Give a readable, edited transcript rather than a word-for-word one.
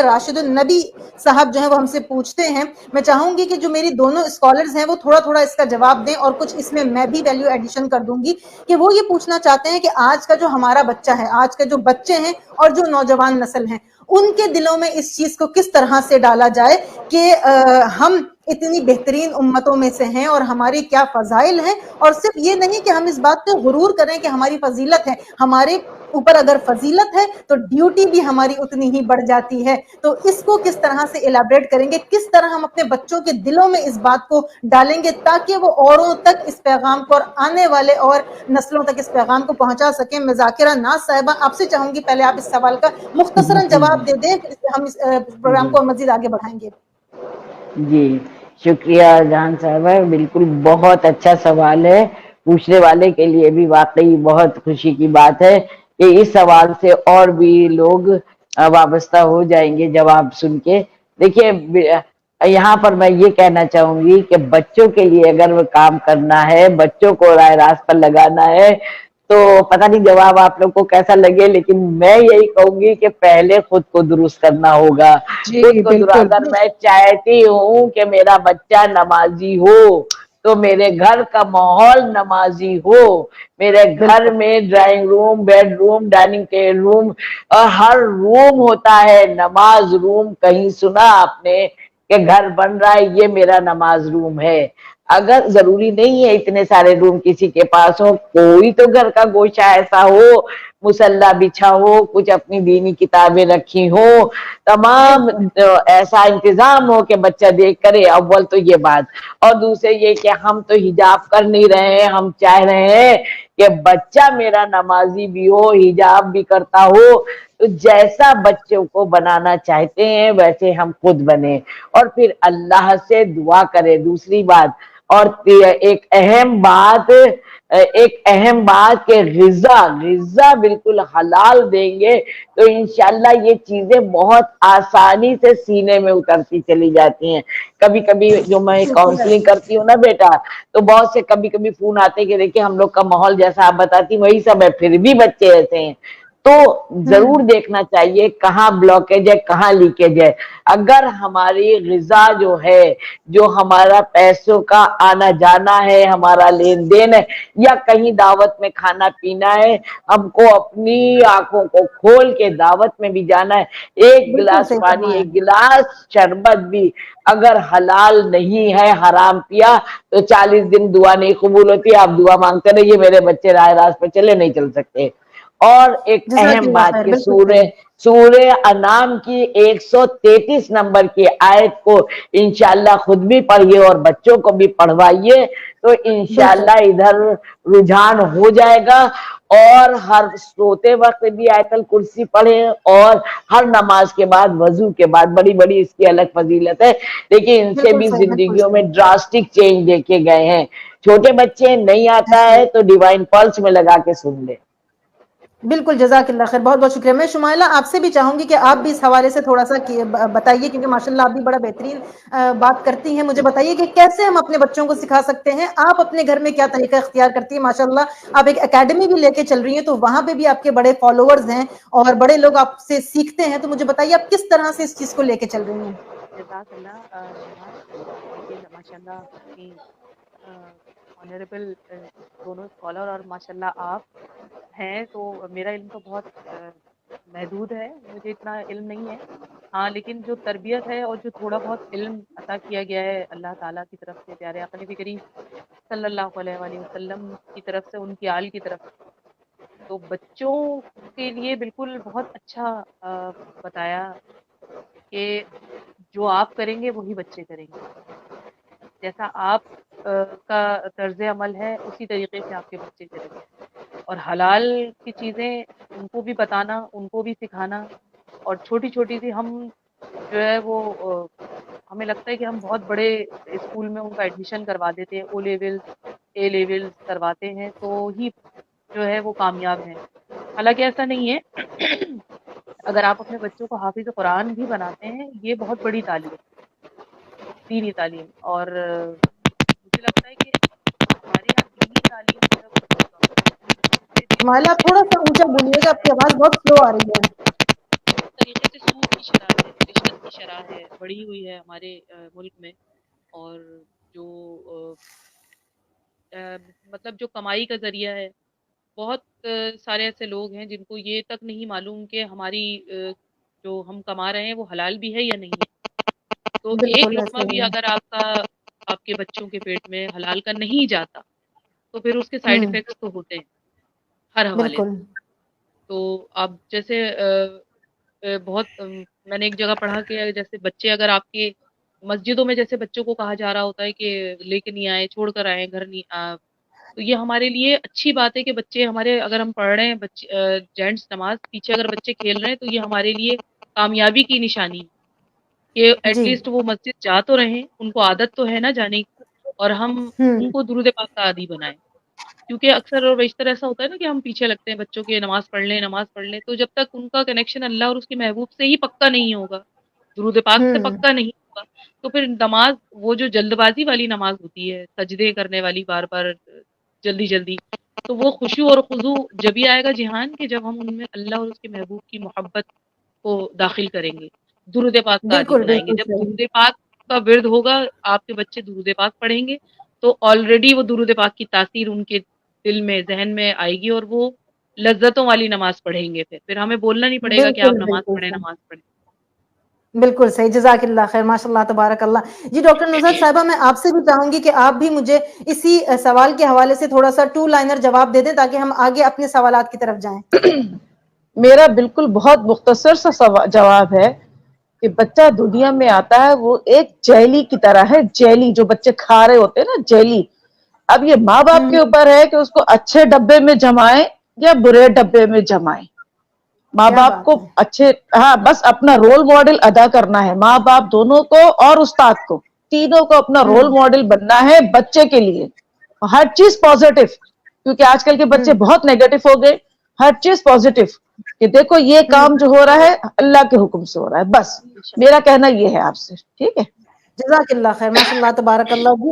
راشد النبی صاحب جو ہیں وہ ہم سے پوچھتے ہیں. میں چاہوں گی کہ جو میری دونوں اسکالرز ہیں وہ تھوڑا تھوڑا اس کا جواب دیں اور کچھ اس میں بھی ویلیو ایڈیشن کر دوں گی کہ وہ یہ پوچھنا چاہتے ہیں کہ آج کا جو ہمارا بچہ ہے, آج کے جو بچے ہیں اور جو نوجوان نسل ہیں, ان کے دلوں میں اس چیز کو کس طرح سے ڈالا جائے کہ ہم اتنی بہترین امتوں میں سے ہیں اور ہماری کیا فضائل ہیں, اور صرف یہ نہیں کہ ہم اس بات پہ غرور کریں کہ ہماری فضیلت ہے, ہمارے اوپر اگر فضیلت ہے تو ڈیوٹی بھی ہماری اتنی ہی بڑھ جاتی ہے. تو اس کو کس طرح سے الیبریٹ کریں گے, کس طرح ہم اپنے بچوں کے دلوں میں اس بات کو ڈالیں گے تاکہ وہ اوروں تک اس پیغام کو اور آنے والے اور نسلوں تک اس پیغام کو پہنچا سکیں. میں ذاکرہ ناز صاحبہ آپ سے چاہوں گی پہلے آپ اس سوال کا مختصراً جواب دے دیں, ہم اس پروگرام کو مزید آگے بڑھائیں گے. جی شکریہ جہان صاحبہ, بالکل بہت اچھا سوال ہے. پوچھنے والے کے لیے بھی واقعی بہت خوشی کی بات ہے کہ اس سوال سے اور بھی لوگ وابستہ ہو جائیں گے جواب سن کے. دیکھیے یہاں پر میں یہ کہنا چاہوں گی کہ بچوں کے لیے اگر وہ کام کرنا ہے, بچوں کو راہ راست پر لگانا ہے, تو پتہ نہیں جواب آپ لوگ کو کیسا لگے, لیکن میں یہی کہوں گی کہ پہلے خود کو درست کرنا ہوگا. خود جی کو درست, بالکل. اگر میں چاہتی ہوں کہ میرا بچہ نمازی ہو تو میرے گھر کا ماحول نمازی ہو, میرے گھر بالکل میں drawing room, bed room, dining room اور ہر روم ہوتا ہے نماز روم. کہیں سنا آپ نے کہ گھر بن رہا ہے یہ میرا نماز روم ہے؟ اگر ضروری نہیں ہے اتنے سارے روم کسی کے پاس ہو, کوئی تو گھر کا گوشہ ایسا ہو, مصلی بچھا ہو, کچھ اپنی دینی کتابیں رکھی ہو, تمام بالکل ایسا انتظام ہو کہ بچہ دیکھ کرے. اول تو یہ بات, اور دوسرے یہ کہ ہم تو حجاب کر نہیں رہے ہیں, ہم چاہ رہے ہیں کہ بچہ میرا نمازی بھی ہو, حجاب بھی کرتا ہو. تو جیسا بچوں کو بنانا چاہتے ہیں ویسے ہم خود بنے, اور پھر اللہ سے دعا کرے. دوسری بات, اور ایک اہم بات کہ غذا بالکل حلال دیں گے تو انشاءاللہ یہ چیزیں بہت آسانی سے سینے میں اترتی چلی جاتی ہیں. کبھی کبھی جو میں بالکل کاؤنسلنگ کرتی ہوں نا بیٹا, تو بہت سے کبھی کبھی فون آتے کہ دیکھیں ہم لوگ کا ماحول جیسا آپ بتاتی وہی سب ہے, پھر بھی بچے ایسے ہیں. تو ضرور دیکھنا چاہیے کہاں بلاکیج ہے, کہاں لیکیج ہے. اگر ہماری غذا جو ہے, جو ہمارا پیسوں کا آنا جانا ہے, ہمارا لین دین ہے, یا کہیں دعوت میں کھانا پینا ہے, ہم کو اپنی آنکھوں کو کھول کے دعوت میں بھی جانا ہے. ایک بالکل گلاس صحیح پانی, فرمایا. ایک گلاس شربت بھی اگر حلال نہیں ہے, حرام پیا تو 40 دن دعا نہیں قبول ہوتی. آپ دعا مانگتے رہیے میرے بچے راہ راست پہ چلے نہیں چل سکتے. اور ایک جزاک اہم اللہ بات خیر. کہ بالکل صحیح. سورہ انعام کی 133 نمبر کی آیت کو انشاءاللہ خود بھی پڑھیے اور بچوں کو بھی پڑھوائیے, تو بالکل انشاءاللہ ادھر رجحان ہو جائے گا. اور ہر سوتے وقت بھی آیت الکرسی پڑھیں, اور ہر نماز کے بعد, وضو کے بعد, بڑی بڑی اس کی الگ فضیلت ہے. لیکن ان سے بالکل بھی صحیح. بالکل زندگیوں میں صحیح. ڈراسٹک چینج دیکھے گئے ہیں. چھوٹے بچے نہیں آتا جی ہے تو ڈیوائن پلس میں لگا کے سن لے. بالکل جزاک اللہ خیر, بہت بہت شکریہ. میں شمائلہ آپ سے بھی چاہوں گی کہ آپ بھی اس حوالے سے تھوڑا سا بتائیے, کیونکہ ماشاءاللہ آپ بھی بڑا بہترین بات کرتی ہیں. مجھے بتائیے کہ کیسے ہم اپنے بچوں کو سکھا سکتے ہیں. آپ اپنے گھر میں کیا طریقہ اختیار کرتی ہیں؟ ماشاءاللہ آپ ایک اکیڈمی بھی لے کے چل رہی ہیں, تو وہاں پہ بھی آپ کے بڑے فالوورز ہیں اور بڑے لوگ آپ سے سیکھتے ہیں. تو مجھے بتائیے آپ کس طرح سے اس چیز کو لے کے چل رہی ہیں؟ جزاک اللہ جہاں دیکھیے ماشاء اللہ اپنی آنریبل دونوں اسکالر اور ماشاء اللہ آپ ہیں, تو میرا علم تو بہت محدود ہے, مجھے اتنا علم نہیں ہے. ہاں لیکن جو تربیت ہے اور جو تھوڑا بہت علم عطا کیا گیا ہے اللہ تعالیٰ کی طرف سے, پیارے آقا نبی کریم صلی اللہ علیہ وآلہ وسلم کی طرف سے, ان کی آل کی طرف سے, تو بچوں کے لیے بالکل بہت اچھا بتایا کہ جو آپ کریں گے وہی بچے کریں گے. جیسا آپ کا طرز عمل ہے اسی طریقے سے آپ کے بچے چلیں گے. اور حلال کی چیزیں ان کو بھی بتانا, ان کو بھی سکھانا. اور چھوٹی چھوٹی سی ہم جو ہے وہ ہمیں لگتا ہے کہ ہم بہت بڑے اسکول میں ان کا ایڈمیشن کروا دیتے ہیں, او لیول اے لیول کرواتے ہیں تو ہی جو ہے وہ کامیاب ہیں. حالانکہ ایسا نہیں ہے. اگر آپ اپنے بچوں کو حافظ قرآن بھی بناتے ہیں یہ بہت بڑی تعلیم, دینی تعلیم. اور مجھے لگتا ہے کہ ہمارے یہاں دینی تعلیم جو ہے وہ بہت کم ہے. شمائلہ آپ تھوڑا سا اونچا بولیے گا, آپ کی آواز بہت سلو آ رہی ہے. طریقے سے سود کی شرح ہے، رشوت کی شرح ہے، بڑھی ہوئی ہے ہمارے ملک میں. اور جو مطلب جو کمائی کا ذریعہ ہے، بہت سارے ایسے لوگ ہیں جن کو یہ تک نہیں معلوم کہ ہماری جو ہم کما رہے ہیں وہ حلال بھی ہے یا نہیں ہے. تو ایک بالکل لقمہ ایسے بھی ہی ہے. اگر آپ کے بچوں کے پیٹ میں حلال کا نہیں جاتا تو پھر اس کے سائڈ ہوں افیکٹس تو ہوتے ہیں ہر حوالے بالکل. سے. تو آپ جیسے بہت میں نے ایک جگہ پڑھا کہ جیسے بچے اگر آپ کے مسجدوں میں جیسے بچوں کو کہا جا رہا ہوتا ہے کہ لے کے نہیں آئے، چھوڑ کر آئے، گھر نہیں تو یہ ہمارے لیے اچھی بات ہے کہ بچے ہمارے اگر ہم پڑھ رہے ہیں بچے جینٹس نماز پیچھے اگر بچے کھیل رہے ہیں تو یہ ہمارے لیے کامیابی کی نشانی ہے کہ ایٹ جی. لیسٹ وہ مسجد جا تو رہے، ان کو عادت تو ہے نا جانے کی، اور ہم ان ہوں کو درود پاک کا عادی بنائیں. کیونکہ اکثر اور بیشتر ایسا ہوتا ہے نا کہ ہم پیچھے لگتے ہیں بچوں کے نماز پڑھ لیں تو جب تک ان کا کنیکشن اللہ اور اس کے محبوب سے ہی پکا نہیں ہوگا، درود پاک سے ہوں پکا نہیں ہوگا، تو پھر نماز وہ جو جلد بازی والی نماز ہوتی ہے، سجدے کرنے والی بار بار جلدی جلدی، تو وہ خشوع اور خضوع جبھی آئے گا جہان کہ جب ہم ان میں اللہ اور اس کے محبوب کی محبت کو داخل کریں گے، درود پاک کا عادی بالکل بنائیں گے. بالکل جب صحیح. درود پاک کا ورد ہوگا، آپ کے بچے درود پاک پڑھیں گے تو آلریڈی وہ درود پاک کی تاثیر ان کے دل میں ذہن میں آئے گی اور وہ لذتوں والی نماز پڑھیں گے. پھر ہمیں بولنا نہیں پڑے گا کہ آپ بالکل نماز بالکل پڑھیں صحیح. نماز پڑھیں. بالکل صحیح. جزاک اللہ خیر. ماشاء اللہ تبارک اللہ. جی ڈاکٹر نصرت صاحبہ میں آپ سے بھی چاہوں گی کہ آپ بھی مجھے اسی سوال کے حوالے سے تھوڑا سا 2 لائنر جواب دے دیں تاکہ ہم آگے اپنے سوالات کی طرف جائیں. میرا بالکل بہت مختصر سا جواب ہے کہ بچہ دنیا میں آتا ہے وہ ایک جیلی کی طرح ہے، جیلی جو بچے کھا رہے ہوتے ہیں نا، جیلی. اب یہ ماں باپ کے ہوں اوپر ہے کہ اس کو اچھے ڈبے میں جمائیں یا برے ڈبے میں جمائیں. ماں کیا باپ کو بات ہے. اچھے، ہاں بس اپنا رول ماڈل ادا کرنا ہے، ماں باپ دونوں کو اور استاد کو، تینوں کو اپنا رول ہوں ماڈل بننا ہے بچے کے لیے. ہر چیز پازیٹو، کیونکہ آج کل کے بچے ہوں بہت نیگیٹو ہو گئے. ہر چیز پازیٹو کہ دیکھو یہ ہوں کام جو ہو رہا ہے اللہ کے حکم سے ہو رہا ہے. بس میرا کہنا یہ ہے آپ سے. ٹھیک ہے. جزاک اللہ خیر. ماشاء اللہ تبارک اللہ.